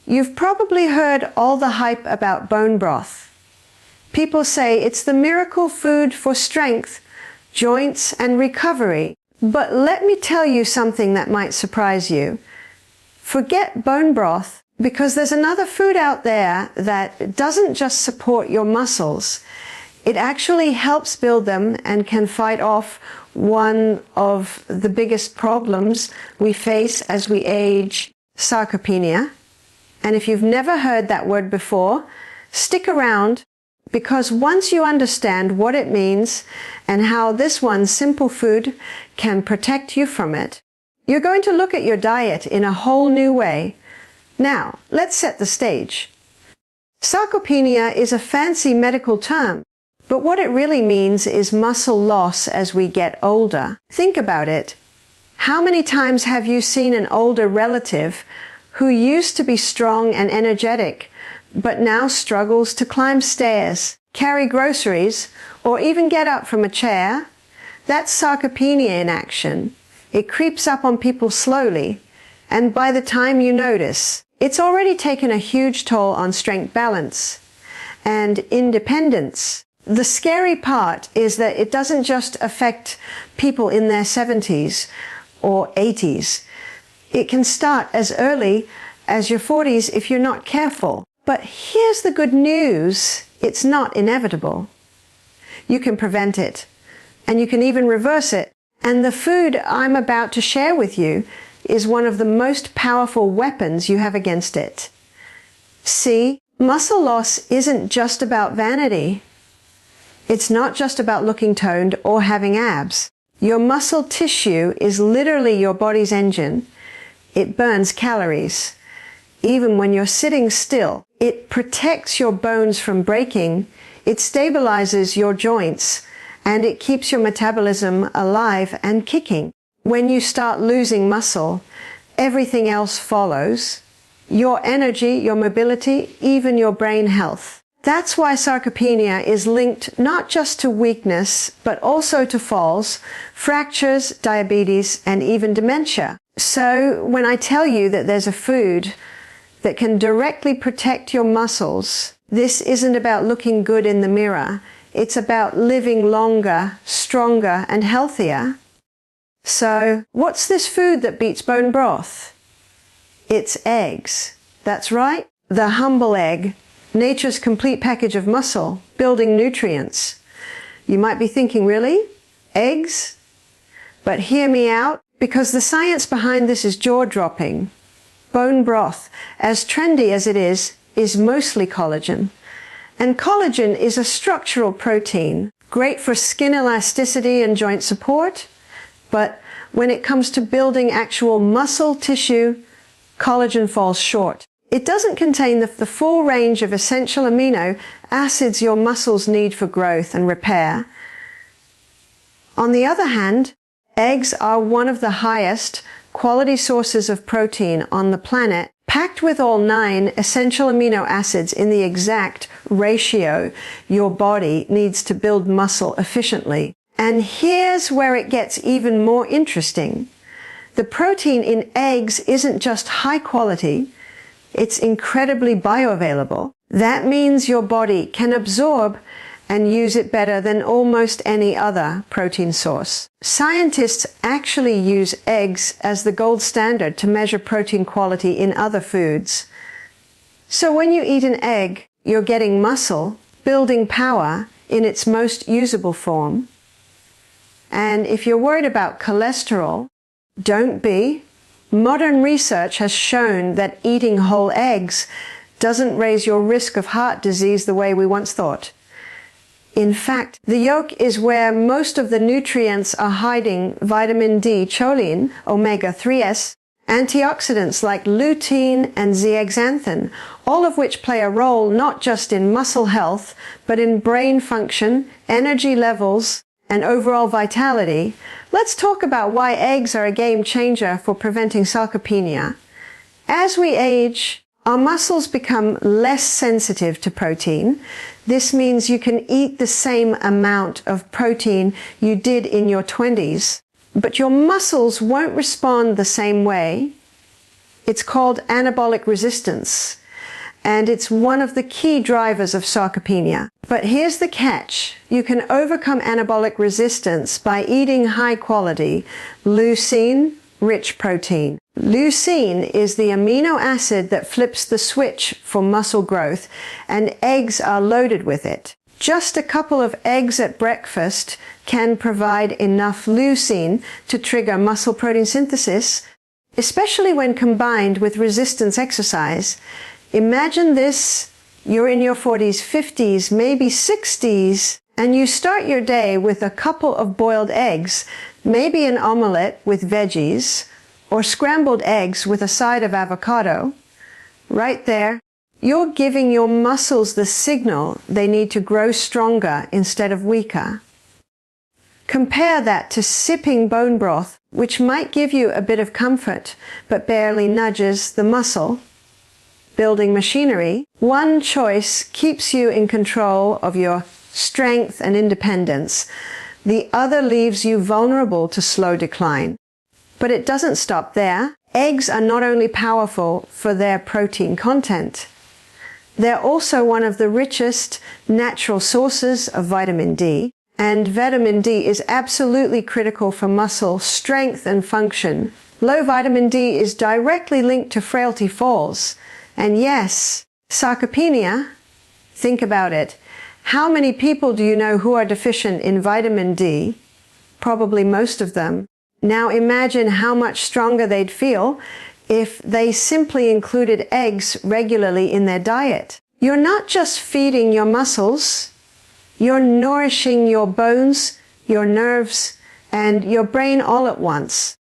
You've probably heard all the hype about bone broth. People say it's the miracle food for strength, joints, and recovery. But let me tell you something that might surprise you. Forget bone broth, because there's another food out there that doesn't just support your muscles. It actually helps build them and can fight off one of the biggest problems we face as we age, sarcopenia. And if you've never heard that word before, stick around, because once you understand what it means and how this one simple food can protect you from it, you're going to look at your diet in a whole new way. Now, let's set the stage. Sarcopenia is a fancy medical term, but what it really means is muscle loss as we get older. Think about it. How many times have you seen an older relative who used to be strong and energetic, but now struggles to climb stairs, carry groceries, or even get up from a chair? That's sarcopenia in action. It creeps up on people slowly, and by the time you notice, it's already taken a huge toll on strength, balance, and independence. The scary part is that it doesn't just affect people in their 70s or 80s. It can start as early as your 40s if you're not careful. But here's the good news. It's not inevitable. You can prevent it, and you can even reverse it. And the food I'm about to share with you is one of the most powerful weapons you have against it. See, muscle loss isn't just about vanity. It's not just about looking toned or having abs. Your muscle tissue is literally your body's engine. It burns calories. Even when you're sitting still, it protects your bones from breaking, it stabilizes your joints, and it keeps your metabolism alive and kicking. When you start losing muscle, everything else follows. Your energy, your mobility, even your brain health. That's why sarcopenia is linked not just to weakness, but also to falls, fractures, diabetes, and even dementia. So when I tell you that there's a food that can directly protect your muscles, this isn't about looking good in the mirror. It's about living longer, stronger, and healthier. So, what's this food that beats bone broth? It's eggs. That's right, the humble egg, nature's complete package of muscle, building nutrients. You might be thinking, really? Eggs? But hear me out, because the science behind this is jaw-dropping. Bone broth, as trendy as it is mostly collagen. And collagen is a structural protein, great for skin elasticity and joint support, but when it comes to building actual muscle tissue, collagen falls short. It doesn't contain the full range of essential amino acids your muscles need for growth and repair. On the other hand, eggs are one of the highest quality sources of protein on the planet, packed with all 9 essential amino acids in the exact ratio your body needs to build muscle efficiently. And here's where it gets even more interesting. The protein in eggs isn't just high quality, it's incredibly bioavailable. That means your body can absorb and use it better than almost any other protein source. Scientists actually use eggs as the gold standard to measure protein quality in other foods. So when you eat an egg, you're getting muscle, building power in its most usable form. And if you're worried about cholesterol, don't be. Modern research has shown that eating whole eggs doesn't raise your risk of heart disease the way we once thought. In fact, the yolk is where most of the nutrients are hiding: vitamin D, choline, omega-3s, antioxidants like lutein and zeaxanthin, all of which play a role not just in muscle health, but in brain function, energy levels, and overall vitality. Let's talk about why eggs are a game changer for preventing sarcopenia. As we age, our muscles become less sensitive to protein. This means you can eat the same amount of protein you did in your 20s, but your muscles won't respond the same way. It's called anabolic resistance, and it's one of the key drivers of sarcopenia. But here's the catch. You can overcome anabolic resistance by eating high-quality, leucine-rich protein. Leucine is the amino acid that flips the switch for muscle growth, and eggs are loaded with it. Just a couple of eggs at breakfast can provide enough leucine to trigger muscle protein synthesis, especially when combined with resistance exercise. Imagine this: you're in your 40s, 50s, maybe 60s, and you start your day with a couple of boiled eggs, maybe an omelette with veggies, or scrambled eggs with a side of avocado. Right there, you're giving your muscles the signal they need to grow stronger instead of weaker. Compare that to sipping bone broth, which might give you a bit of comfort, but barely nudges the muscle building machinery. One choice keeps you in control of your strength and independence. The other leaves you vulnerable to slow decline. But it doesn't stop there. Eggs are not only powerful for their protein content, they're also one of the richest natural sources of vitamin D. And vitamin D is absolutely critical for muscle strength and function. Low vitamin D is directly linked to frailty falls. And yes, sarcopenia. Think about it. How many people do you know who are deficient in vitamin D? Probably most of them. Now imagine how much stronger they'd feel if they simply included eggs regularly in their diet. You're not just feeding your muscles, you're nourishing your bones, your nerves, and your brain all at once.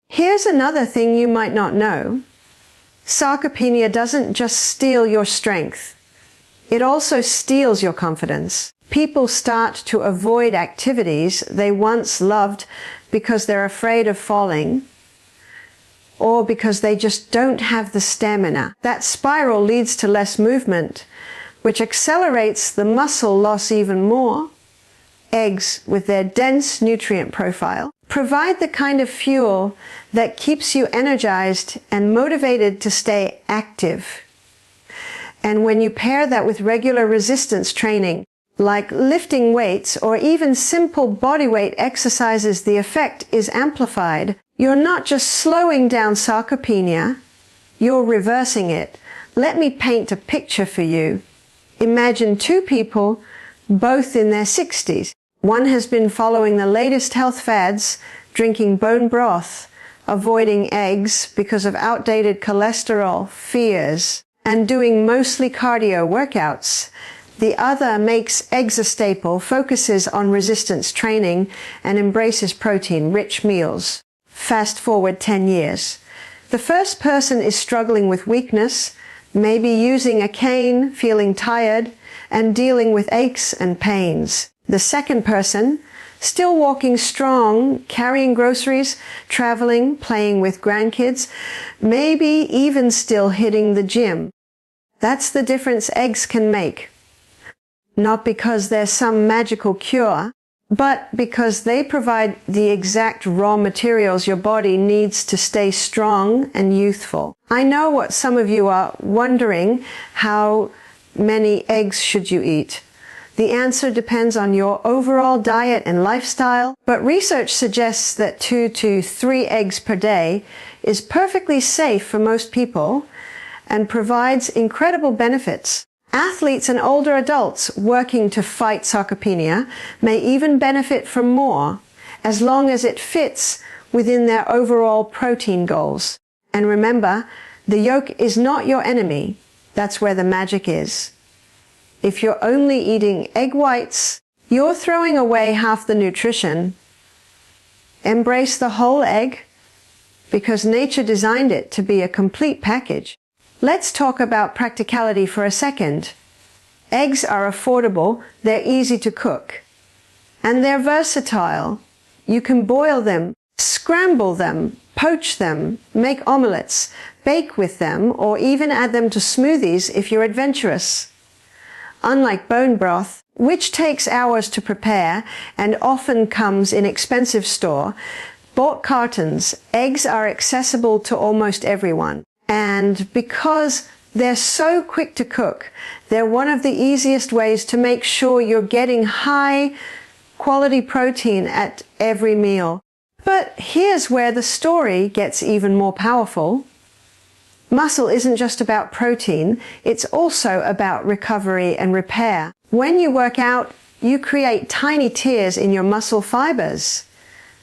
Here's another thing you might not know. Sarcopenia doesn't just steal your strength. It also steals your confidence. People start to avoid activities they once loved because they're afraid of falling, or because they just don't have the stamina. That spiral leads to less movement, which accelerates the muscle loss even more. Eggs, with their dense nutrient profile, provide the kind of fuel that keeps you energized and motivated to stay active. And when you pair that with regular resistance training, like lifting weights or even simple bodyweight exercises, the effect is amplified. You're not just slowing down sarcopenia, you're reversing it. Let me paint a picture for you. Imagine two people, both in their 60s. One has been following the latest health fads, drinking bone broth, avoiding eggs because of outdated cholesterol fears, and doing mostly cardio workouts. The other makes eggs a staple, focuses on resistance training, and embraces protein-rich meals. Fast forward 10 years. The first person is struggling with weakness, maybe using a cane, feeling tired, and dealing with aches and pains. The second person, still walking strong, carrying groceries, traveling, playing with grandkids, maybe even still hitting the gym. That's the difference eggs can make. Not because they're some magical cure, but because they provide the exact raw materials your body needs to stay strong and youthful. I know what some of you are wondering: how many eggs should you eat? The answer depends on your overall diet and lifestyle, but research suggests that 2 to 3 eggs per day is perfectly safe for most people and provides incredible benefits. Athletes and older adults working to fight sarcopenia may even benefit from more, as long as it fits within their overall protein goals. And remember, the yolk is not your enemy. That's where the magic is. If you're only eating egg whites, you're throwing away half the nutrition. Embrace the whole egg, because nature designed it to be a complete package. Let's talk about practicality for a second. Eggs are affordable, they're easy to cook, and they're versatile. You can boil them, scramble them, poach them, make omelettes, bake with them, or even add them to smoothies if you're adventurous. Unlike bone broth, which takes hours to prepare and often comes in expensive store, bought cartons, eggs are accessible to almost everyone. And because they're so quick to cook, they're one of the easiest ways to make sure you're getting high quality protein at every meal. But here's where the story gets even more powerful. Muscle isn't just about protein, it's also about recovery and repair. When you work out, you create tiny tears in your muscle fibers.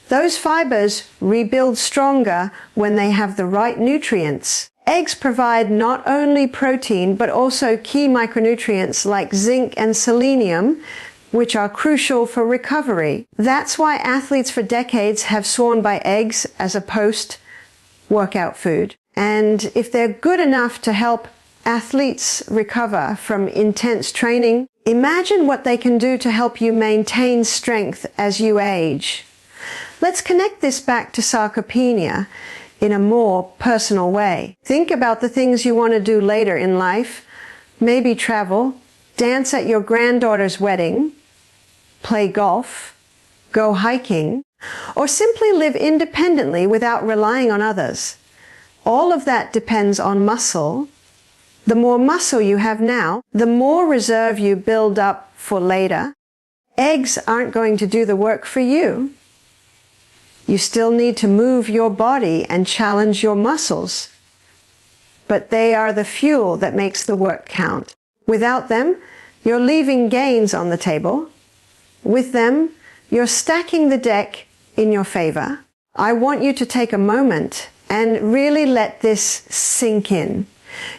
Those fibers rebuild stronger when they have the right nutrients. Eggs provide not only protein, but also key micronutrients like zinc and selenium, which are crucial for recovery. That's why athletes for decades have sworn by eggs as a post-workout food. And if they're good enough to help athletes recover from intense training, imagine what they can do to help you maintain strength as you age. Let's connect this back to sarcopenia in a more personal way. Think about the things you want to do later in life. Maybe travel, dance at your granddaughter's wedding, play golf, go hiking, or simply live independently without relying on others. All of that depends on muscle. The more muscle you have now, the more reserve you build up for later. Eggs aren't going to do the work for you. You still need to move your body and challenge your muscles. But they are the fuel that makes the work count. Without them, you're leaving gains on the table. With them, you're stacking the deck in your favor. I want you to take a moment and really let this sink in.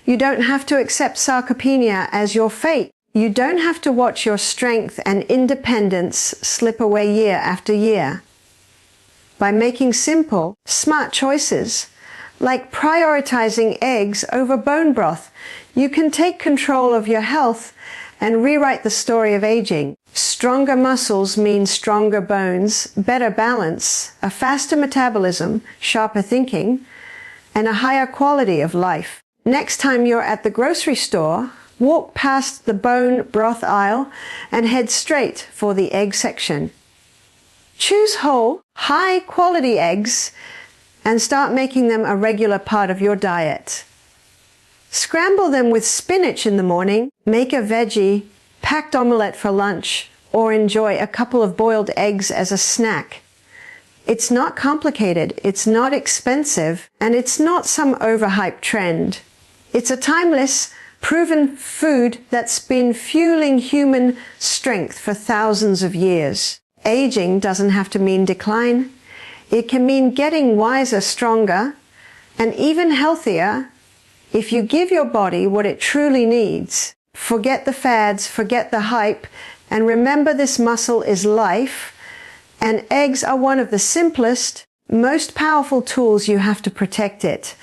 You don't have to accept sarcopenia as your fate. You don't have to watch your strength and independence slip away year after year. By making simple, smart choices, like prioritizing eggs over bone broth, you can take control of your health and rewrite the story of aging. Stronger muscles mean stronger bones, better balance, a faster metabolism, sharper thinking, and a higher quality of life. Next time you're at the grocery store, walk past the bone broth aisle and head straight for the egg section. Choose whole, high-quality eggs and start making them a regular part of your diet. Scramble them with spinach in the morning, make a veggie, packed omelette for lunch, or enjoy a couple of boiled eggs as a snack. It's not complicated, it's not expensive, and it's not some overhyped trend. It's a timeless, proven food that's been fueling human strength for thousands of years. Aging doesn't have to mean decline. It can mean getting wiser, stronger, and even healthier if you give your body what it truly needs. Forget the fads, forget the hype, and remember this muscle is life, and eggs are one of the simplest, most powerful tools you have to protect it.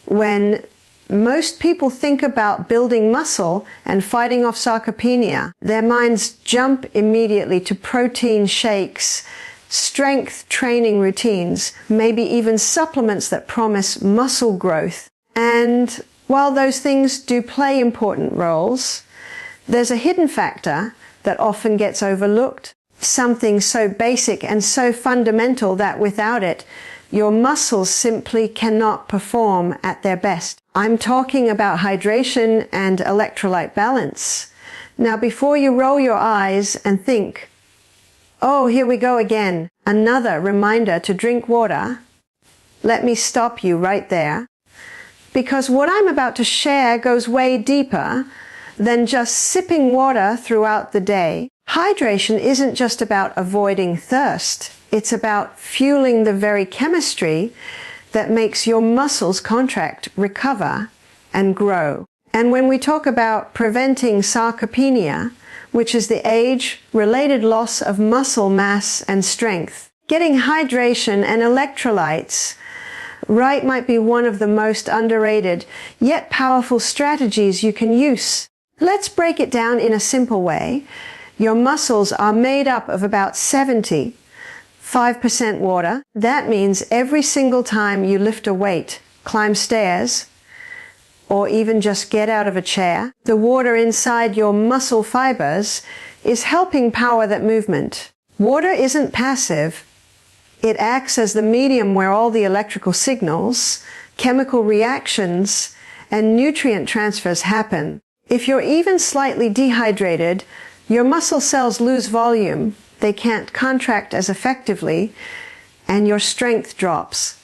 When most people think about building muscle and fighting off sarcopenia, their minds jump immediately to protein shakes, strength training routines, maybe even supplements that promise muscle growth. And while those things do play important roles, there's a hidden factor that often gets overlooked, something so basic and so fundamental that without it, your muscles simply cannot perform at their best. I'm talking about hydration and electrolyte balance. Now, before you roll your eyes and think, oh, here we go again, another reminder to drink water, let me stop you right there. Because what I'm about to share goes way deeper than just sipping water throughout the day. Hydration isn't just about avoiding thirst. It's about fueling the very chemistry that makes your muscles contract, recover, and grow. And when we talk about preventing sarcopenia, which is the age-related loss of muscle mass and strength, getting hydration and electrolytes right might be one of the most underrated yet powerful strategies you can use. Let's break it down in a simple way. Your muscles are made up of about 75% water. That means every single time you lift a weight, climb stairs, or even just get out of a chair, the water inside your muscle fibers is helping power that movement. Water isn't passive. It acts as the medium where all the electrical signals, chemical reactions, and nutrient transfers happen. If you're even slightly dehydrated, your muscle cells lose volume, they can't contract as effectively, and your strength drops.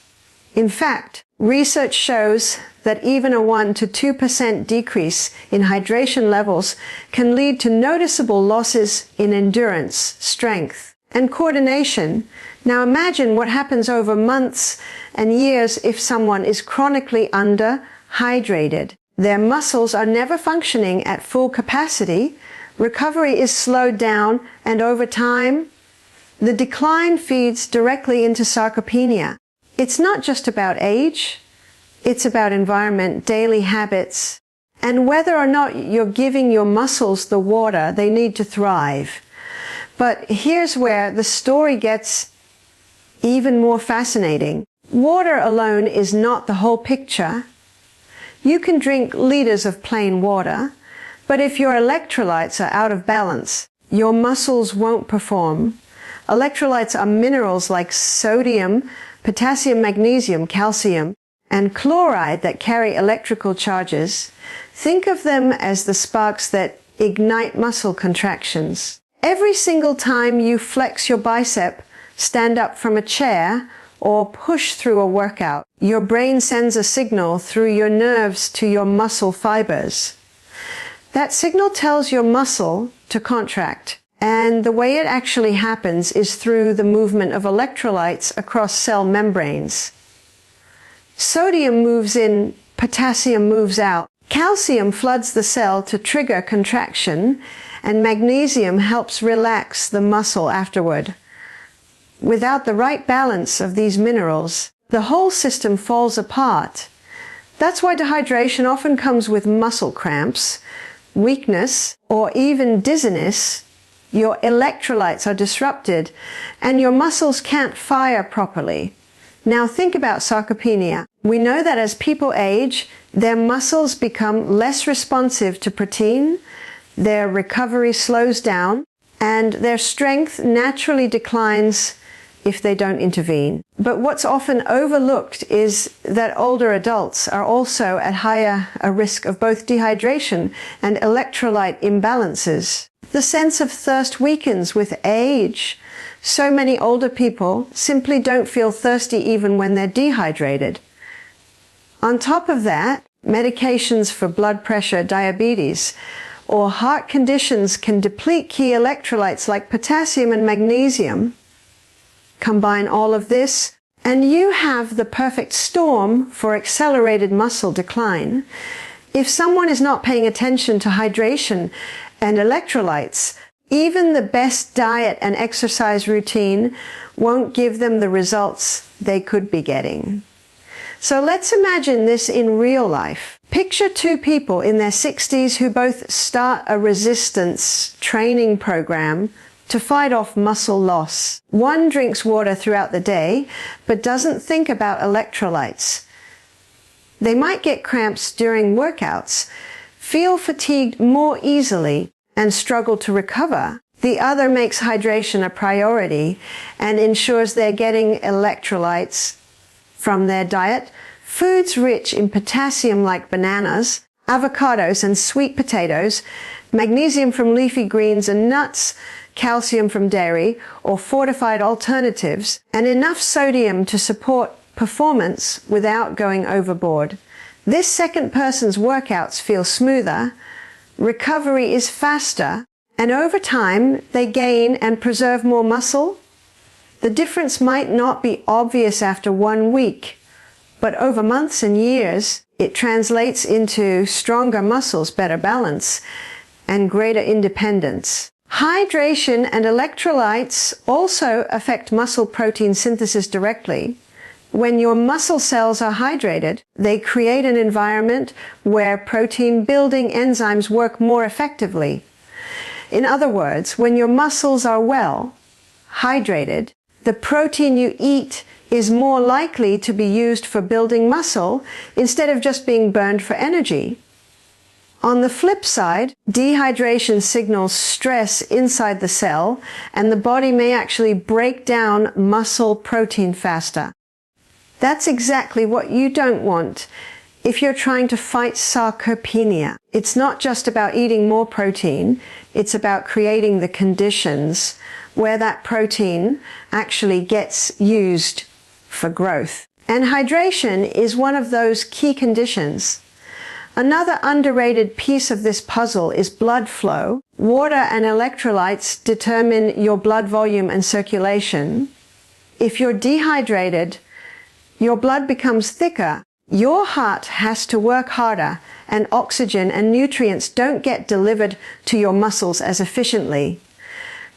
In fact, research shows that even a 1 to 2% decrease in hydration levels can lead to noticeable losses in endurance, strength, and coordination. Now imagine what happens over months and years if someone is chronically underhydrated. Their muscles are never functioning at full capacity, recovery is slowed down, and over time, the decline feeds directly into sarcopenia. It's not just about age, it's about environment, daily habits, and whether or not you're giving your muscles the water they need to thrive. But here's where the story gets even more fascinating. Water alone is not the whole picture. You can drink liters of plain water, but if your electrolytes are out of balance, your muscles won't perform. Electrolytes are minerals like sodium, potassium, magnesium, calcium, and chloride that carry electrical charges. Think of them as the sparks that ignite muscle contractions. Every single time you flex your bicep, stand up from a chair, or push through a workout, your brain sends a signal through your nerves to your muscle fibers. That signal tells your muscle to contract, and the way it actually happens is through the movement of electrolytes across cell membranes. Sodium moves in, potassium moves out. Calcium floods the cell to trigger contraction, and magnesium helps relax the muscle afterward. Without the right balance of these minerals, the whole system falls apart. That's why dehydration often comes with muscle cramps, weakness, or even dizziness. Your electrolytes are disrupted, and your muscles can't fire properly. Now think about sarcopenia. We know that as people age, their muscles become less responsive to protein, their recovery slows down, and their strength naturally declines if they don't intervene. But what's often overlooked is that older adults are also at higher a risk of both dehydration and electrolyte imbalances. The sense of thirst weakens with age. So many older people simply don't feel thirsty even when they're dehydrated. On top of that, medications for blood pressure, diabetes, or heart conditions can deplete key electrolytes like potassium and magnesium. Combine all of this, and you have the perfect storm for accelerated muscle decline. If someone is not paying attention to hydration and electrolytes, even the best diet and exercise routine won't give them the results they could be getting. So let's imagine this in real life. Picture two people in their 60s who both start a resistance training program to fight off muscle loss. One drinks water throughout the day, but doesn't think about electrolytes. They might get cramps during workouts, feel fatigued more easily, and struggle to recover. The other makes hydration a priority and ensures they're getting electrolytes from their diet, foods rich in potassium like bananas, avocados and sweet potatoes, magnesium from leafy greens and nuts, calcium from dairy or fortified alternatives, and enough sodium to support performance without going overboard. This second person's workouts feel smoother, recovery is faster, and over time they gain and preserve more muscle. The difference might not be obvious after 1 week, but over months and years, it translates into stronger muscles, better balance, and greater independence. Hydration and electrolytes also affect muscle protein synthesis directly. When your muscle cells are hydrated, they create an environment where protein-building enzymes work more effectively. In other words, when your muscles are well hydrated, the protein you eat is more likely to be used for building muscle instead of just being burned for energy. On the flip side, dehydration signals stress inside the cell, and the body may actually break down muscle protein faster. That's exactly what you don't want if you're trying to fight sarcopenia. It's not just about eating more protein, it's about creating the conditions where that protein actually gets used for growth. And hydration is one of those key conditions. Another underrated piece of this puzzle is blood flow. Water and electrolytes determine your blood volume and circulation. If you're dehydrated, your blood becomes thicker. Your heart has to work harder, and oxygen and nutrients don't get delivered to your muscles as efficiently.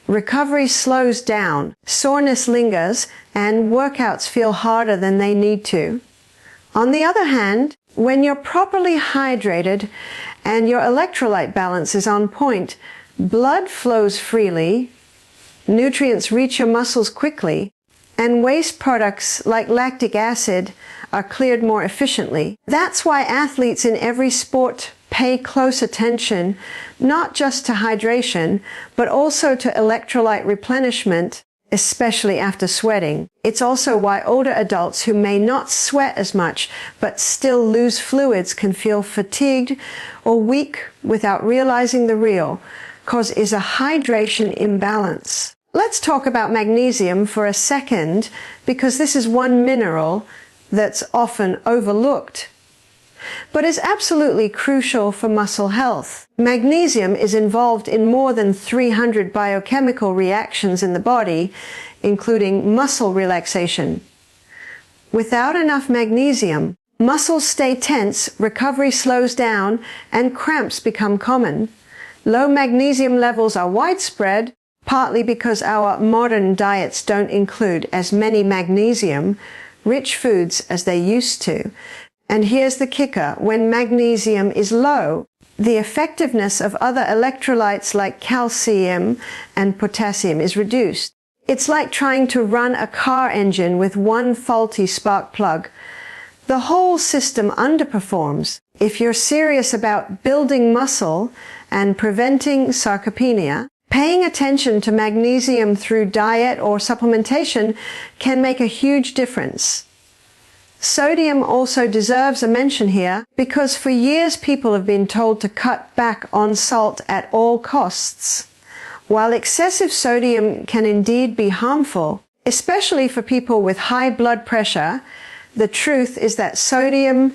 Recovery slows down, soreness lingers, and workouts feel harder than they need to. On the other hand, when you're properly hydrated and your electrolyte balance is on point, blood flows freely, nutrients reach your muscles quickly, and waste products like lactic acid are cleared more efficiently. That's why athletes in every sport pay close attention, not just to hydration, but also to electrolyte replenishment, especially after sweating. It's also why older adults who may not sweat as much but still lose fluids can feel fatigued or weak without realizing the real cause is a hydration imbalance. Let's talk about magnesium for a second, because this is one mineral that's often overlooked, but is absolutely crucial for muscle health. Magnesium is involved in more than 300 biochemical reactions in the body, including muscle relaxation. Without enough magnesium, muscles stay tense, recovery slows down, and cramps become common. Low magnesium levels are widespread, partly because our modern diets don't include as many magnesium-rich foods as they used to. And here's the kicker: when magnesium is low, the effectiveness of other electrolytes like calcium and potassium is reduced. It's like trying to run a car engine with one faulty spark plug. The whole system underperforms. If you're serious about building muscle and preventing sarcopenia, paying attention to magnesium through diet or supplementation can make a huge difference. Sodium also deserves a mention here, because for years people have been told to cut back on salt at all costs. While excessive sodium can indeed be harmful, especially for people with high blood pressure, the truth is that sodium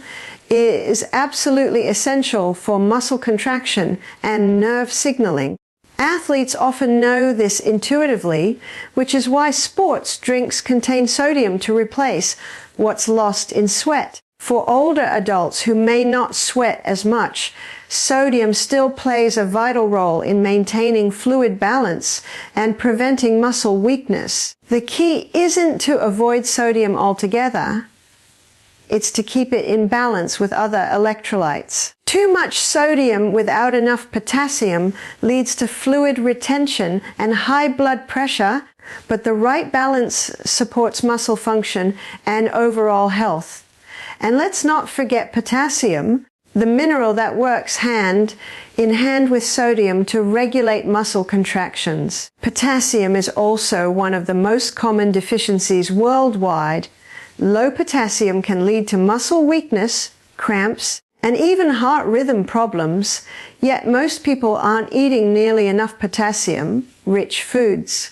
is absolutely essential for muscle contraction and nerve signaling. Athletes often know this intuitively, which is why sports drinks contain sodium to replace what's lost in sweat. For older adults who may not sweat as much, sodium still plays a vital role in maintaining fluid balance and preventing muscle weakness. The key isn't to avoid sodium altogether. It's to keep it in balance with other electrolytes. Too much sodium without enough potassium leads to fluid retention and high blood pressure, but the right balance supports muscle function and overall health. And let's not forget potassium, the mineral that works hand in hand with sodium to regulate muscle contractions. Potassium is also one of the most common deficiencies worldwide. Low potassium can lead to muscle weakness, cramps, and even heart rhythm problems, yet most people aren't eating nearly enough potassium-rich foods.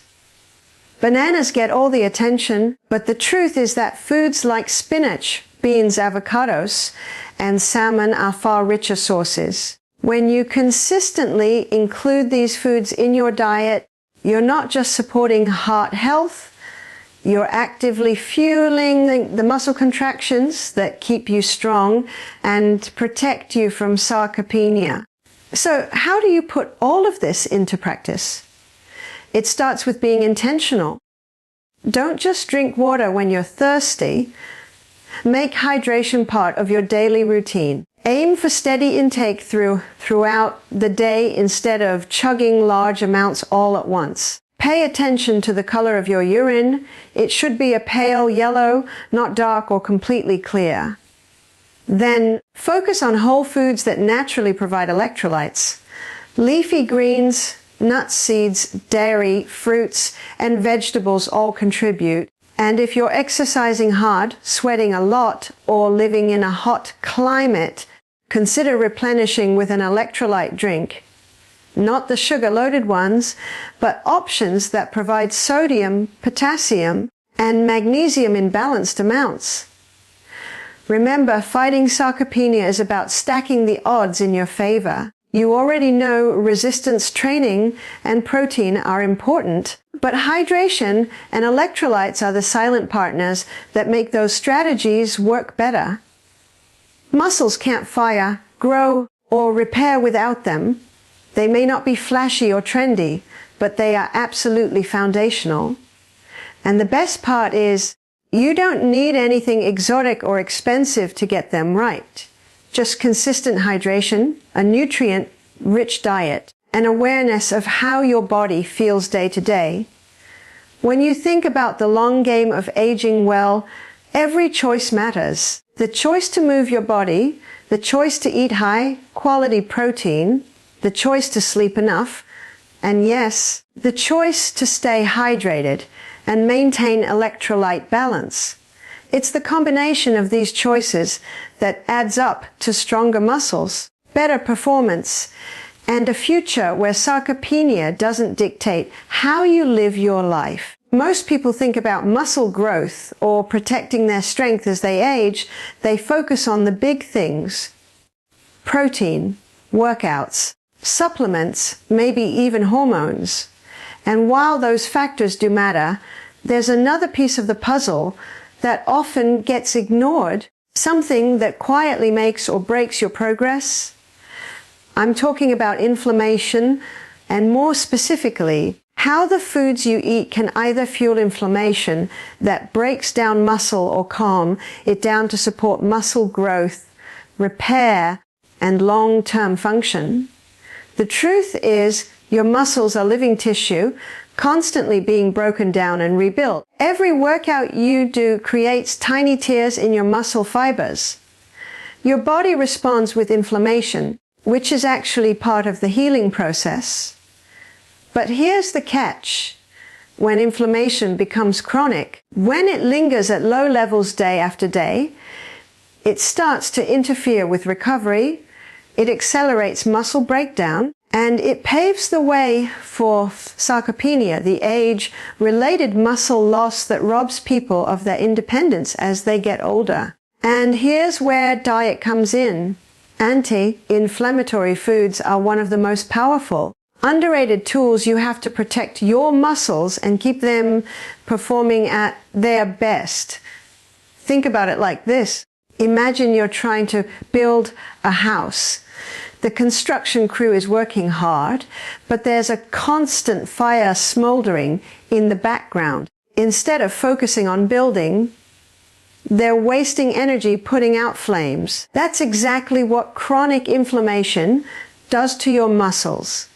Bananas get all the attention, but the truth is that foods like spinach, beans, avocados, and salmon are far richer sources. When you consistently include these foods in your diet, you're not just supporting heart health, you're actively fueling the muscle contractions that keep you strong and protect you from sarcopenia. So how do you put all of this into practice? It starts with being intentional. Don't just drink water when you're thirsty. Make hydration part of your daily routine. Aim for steady intake throughout the day instead of chugging large amounts all at once. Pay attention to the color of your urine. It should be a pale yellow, not dark or completely clear. Then focus on whole foods that naturally provide electrolytes. Leafy greens, nuts, seeds, dairy, fruits, and vegetables all contribute. And if you're exercising hard, sweating a lot, or living in a hot climate, consider replenishing with an electrolyte drink. Not the sugar-loaded ones, but options that provide sodium, potassium, and magnesium in balanced amounts. Remember, fighting sarcopenia is about stacking the odds in your favor. You already know resistance training and protein are important, but hydration and electrolytes are the silent partners that make those strategies work better. Muscles can't fire, grow, or repair without them. They may not be flashy or trendy, but they are absolutely foundational. And the best part is, you don't need anything exotic or expensive to get them right. Just consistent hydration, a nutrient-rich diet, and awareness of how your body feels day to day. When you think about the long game of aging well, every choice matters. The choice to move your body, the choice to eat high-quality protein, the choice to sleep enough, and yes, the choice to stay hydrated and maintain electrolyte balance. It's the combination of these choices that adds up to stronger muscles, better performance, and a future where sarcopenia doesn't dictate how you live your life. Most people think about muscle growth or protecting their strength as they age. They focus on the big things: protein, workouts, supplements, maybe even hormones. And while those factors do matter, there's another piece of the puzzle that often gets ignored, something that quietly makes or breaks your progress. I'm talking about inflammation, and more specifically, how the foods you eat can either fuel inflammation that breaks down muscle or calm it down to support muscle growth, repair, and long-term function. The truth is, your muscles are living tissue, constantly being broken down and rebuilt. Every workout you do creates tiny tears in your muscle fibers. Your body responds with inflammation, which is actually part of the healing process. But here's the catch. When inflammation becomes chronic, when it lingers at low levels day after day, it starts to interfere with recovery, it accelerates muscle breakdown, and it paves the way for sarcopenia, the age-related muscle loss that robs people of their independence as they get older. And here's where diet comes in. Anti-inflammatory foods are one of the most powerful, underrated tools you have to protect your muscles and keep them performing at their best. Think about it like this. Imagine you're trying to build a house. The construction crew is working hard, but there's a constant fire smoldering in the background. Instead of focusing on building, they're wasting energy putting out flames. That's exactly what chronic inflammation does to your muscles.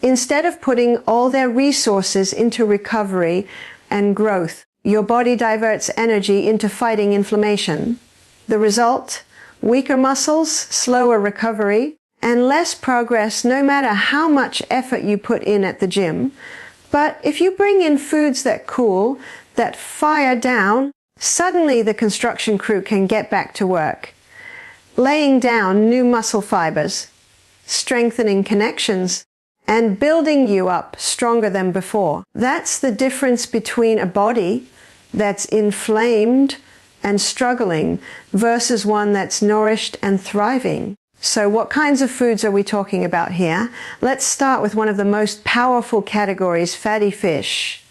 Instead of putting all their resources into recovery and growth, your body diverts energy into fighting inflammation. The result? Weaker muscles, slower recovery, and less progress no matter how much effort you put in at the gym. But if you bring in foods that cool, that fire down, suddenly the construction crew can get back to work, laying down new muscle fibers, strengthening connections, and building you up stronger than before. That's the difference between a body that's inflamed and struggling versus one that's nourished and thriving. So what kinds of foods are we talking about here? Let's start with one of the most powerful categories, fatty fish.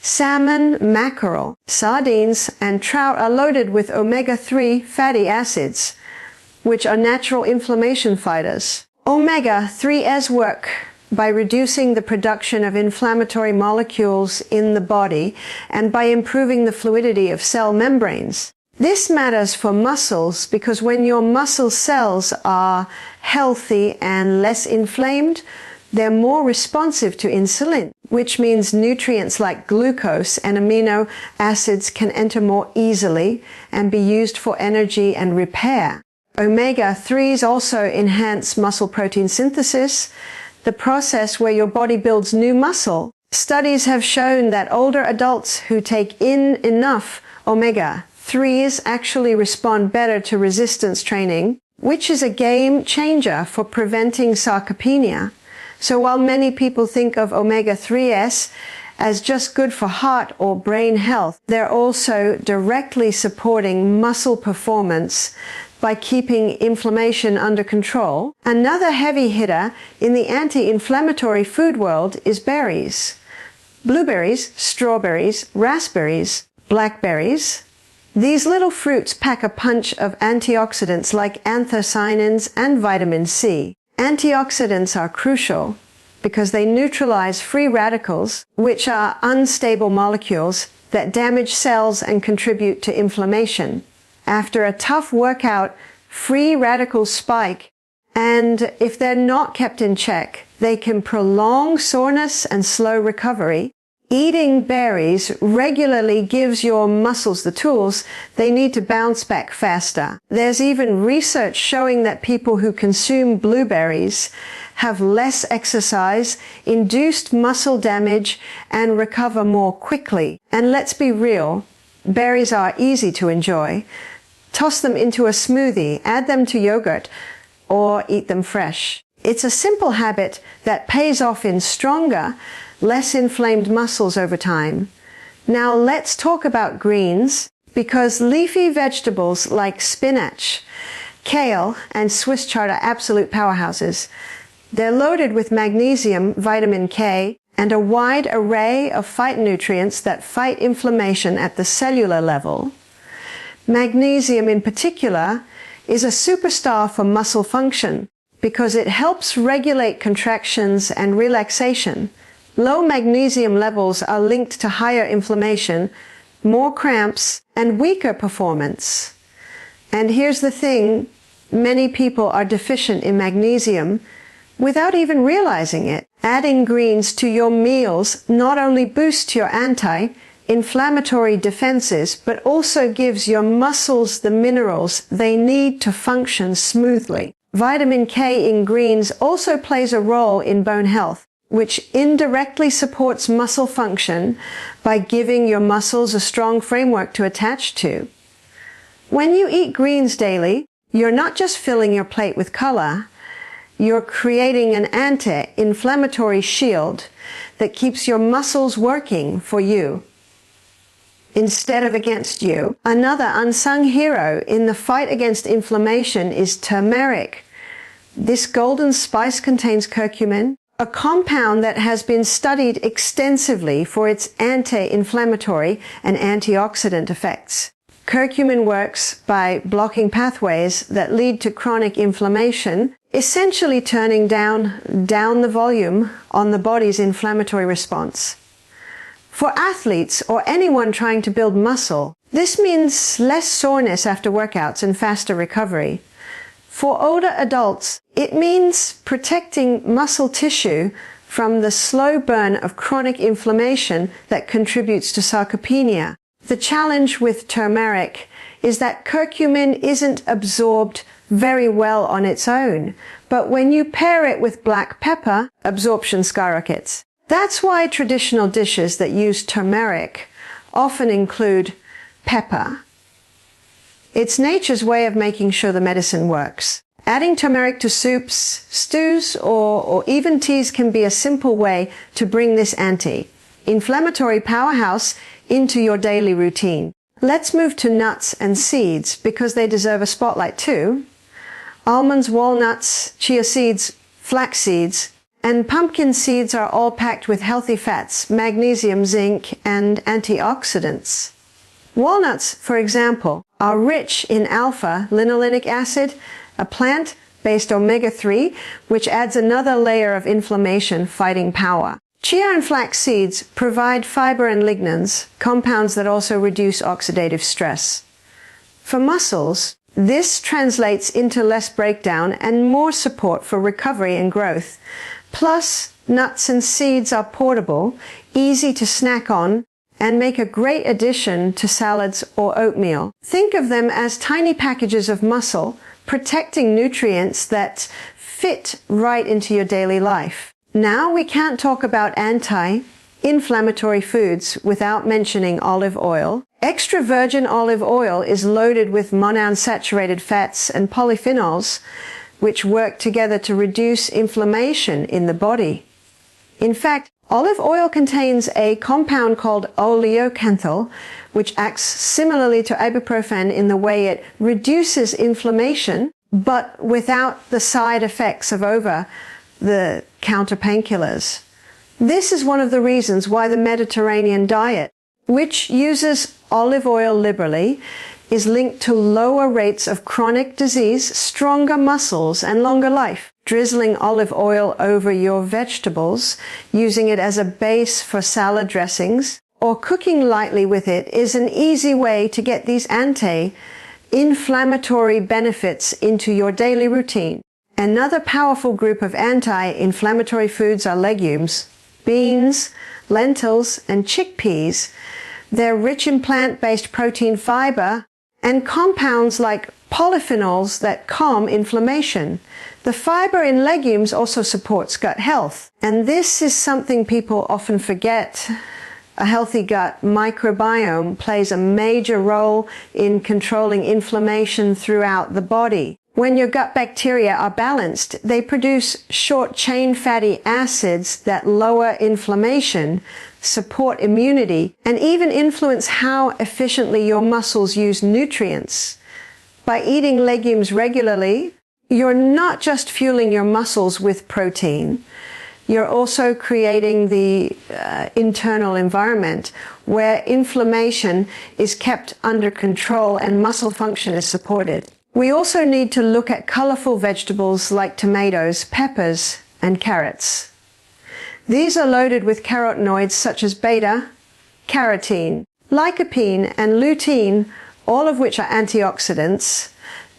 Salmon, mackerel, sardines, and trout are loaded with omega-3 fatty acids, which are natural inflammation fighters. Omega-3s work by reducing the production of inflammatory molecules in the body and by improving the fluidity of cell membranes. This matters for muscles because when your muscle cells are healthy and less inflamed, they're more responsive to insulin, which means nutrients like glucose and amino acids can enter more easily and be used for energy and repair. Omega-3s also enhance muscle protein synthesis, the process where your body builds new muscle. Studies have shown that older adults who take in enough omega-3s actually respond better to resistance training, which is a game changer for preventing sarcopenia. So while many people think of omega-3s as just good for heart or brain health, they're also directly supporting muscle performance by keeping inflammation under control. Another heavy hitter in the anti-inflammatory food world is berries. Blueberries, strawberries, raspberries, blackberries. These little fruits pack a punch of antioxidants like anthocyanins and vitamin C. Antioxidants are crucial because they neutralize free radicals, which are unstable molecules that damage cells and contribute to inflammation. After a tough workout, free radicals spike, and if they're not kept in check, they can prolong soreness and slow recovery. Eating berries regularly gives your muscles the tools they need to bounce back faster. There's even research showing that people who consume blueberries have less exercise, induced muscle damage, and recover more quickly. And let's be real, berries are easy to enjoy. Toss them into a smoothie, add them to yogurt, or eat them fresh. It's a simple habit that pays off in stronger, less inflamed muscles over time. Now let's talk about greens, because leafy vegetables like spinach, kale, and Swiss chard are absolute powerhouses. They're loaded with magnesium, vitamin K, and a wide array of phytonutrients that fight inflammation at the cellular level. Magnesium in particular is a superstar for muscle function because it helps regulate contractions and relaxation. Low magnesium levels are linked to higher inflammation, more cramps, and weaker performance. And here's the thing, many people are deficient in magnesium without even realizing it. Adding greens to your meals not only boosts your anti-inflammatory defenses, but also gives your muscles the minerals they need to function smoothly. Vitamin K in greens also plays a role in bone health, which indirectly supports muscle function by giving your muscles a strong framework to attach to. When you eat greens daily, you're not just filling your plate with color, you're creating an anti-inflammatory shield that keeps your muscles working for you instead of against you. Another unsung hero in the fight against inflammation is turmeric. This golden spice contains curcumin, a compound that has been studied extensively for its anti-inflammatory and antioxidant effects. Curcumin works by blocking pathways that lead to chronic inflammation, essentially turning down the volume on the body's inflammatory response. For athletes or anyone trying to build muscle, this means less soreness after workouts and faster recovery. For older adults, it means protecting muscle tissue from the slow burn of chronic inflammation that contributes to sarcopenia. The challenge with turmeric is that curcumin isn't absorbed very well on its own, but when you pair it with black pepper, absorption skyrockets. That's why traditional dishes that use turmeric often include pepper. It's nature's way of making sure the medicine works. Adding turmeric to soups, stews, or even teas can be a simple way to bring this anti-inflammatory powerhouse into your daily routine. Let's move to nuts and seeds because they deserve a spotlight too. Almonds, walnuts, chia seeds, flax seeds, and pumpkin seeds are all packed with healthy fats, magnesium, zinc, and antioxidants. Walnuts, for example, are rich in alpha-linolenic acid, a plant-based omega-3, which adds another layer of inflammation-fighting power. Chia and flax seeds provide fiber and lignans, compounds that also reduce oxidative stress. For muscles, this translates into less breakdown and more support for recovery and growth. Plus, nuts and seeds are portable, easy to snack on, and make a great addition to salads or oatmeal. Think of them as tiny packages of muscle, protecting nutrients that fit right into your daily life. Now we can't talk about inflammatory foods without mentioning olive oil. Extra virgin olive oil is loaded with monounsaturated fats and polyphenols, which work together to reduce inflammation in the body. In fact, olive oil contains a compound called oleocanthal, which acts similarly to ibuprofen in the way it reduces inflammation, but without the side effects of over-the-counter painkillers. This is one of the reasons why the Mediterranean diet, which uses olive oil liberally, is linked to lower rates of chronic disease, stronger muscles, and longer life. Drizzling olive oil over your vegetables, using it as a base for salad dressings, or cooking lightly with it is an easy way to get these anti-inflammatory benefits into your daily routine. Another powerful group of anti-inflammatory foods are legumes, beans, lentils, and chickpeas. They're rich in plant-based protein fiber and compounds like polyphenols that calm inflammation. The fiber in legumes also supports gut health, and this is something people often forget. A healthy gut microbiome plays a major role in controlling inflammation throughout the body. When your gut bacteria are balanced, they produce short-chain fatty acids that lower inflammation, support immunity, and even influence how efficiently your muscles use nutrients. By eating legumes regularly, you're not just fueling your muscles with protein, you're also creating the internal environment where inflammation is kept under control and muscle function is supported. We also need to look at colorful vegetables like tomatoes, peppers, and carrots. These are loaded with carotenoids such as beta-carotene, lycopene, and lutein, all of which are antioxidants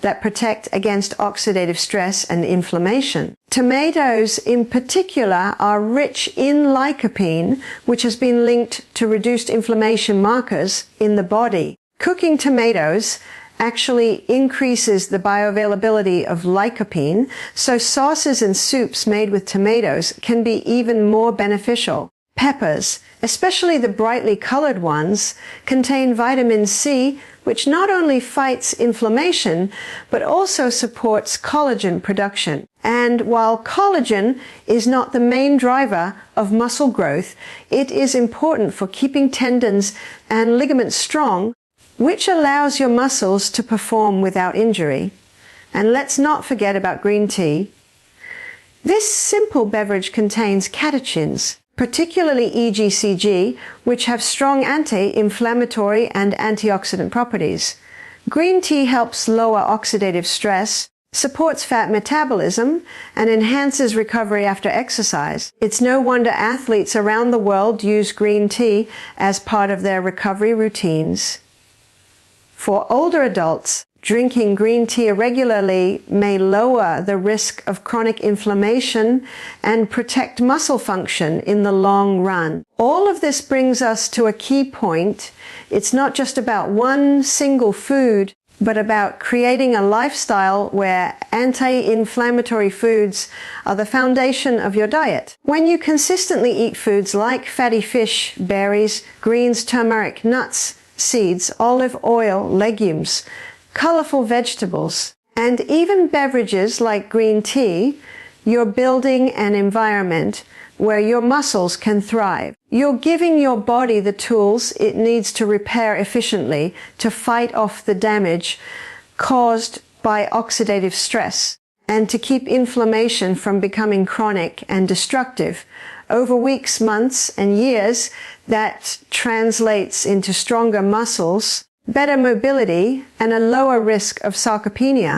that protect against oxidative stress and inflammation. Tomatoes in particular are rich in lycopene, which has been linked to reduced inflammation markers in the body. Cooking tomatoes actually increases the bioavailability of lycopene, so sauces and soups made with tomatoes can be even more beneficial. Peppers, especially the brightly colored ones, contain vitamin C, which not only fights inflammation, but also supports collagen production. And while collagen is not the main driver of muscle growth, it is important for keeping tendons and ligaments strong, which allows your muscles to perform without injury. And let's not forget about green tea. This simple beverage contains catechins, particularly EGCG, which have strong anti-inflammatory and antioxidant properties. Green tea helps lower oxidative stress, supports fat metabolism, and enhances recovery after exercise. It's no wonder athletes around the world use green tea as part of their recovery routines. For older adults, drinking green tea regularly may lower the risk of chronic inflammation and protect muscle function in the long run. All of this brings us to a key point. It's not just about one single food, but about creating a lifestyle where anti-inflammatory foods are the foundation of your diet. When you consistently eat foods like fatty fish, berries, greens, turmeric, nuts, seeds, olive oil, legumes, colorful vegetables, and even beverages like green tea, you're building an environment where your muscles can thrive. You're giving your body the tools it needs to repair efficiently to fight off the damage caused by oxidative stress and to keep inflammation from becoming chronic and destructive. Over weeks, months, and years, that translates into stronger muscles, better mobility, and a lower risk of sarcopenia.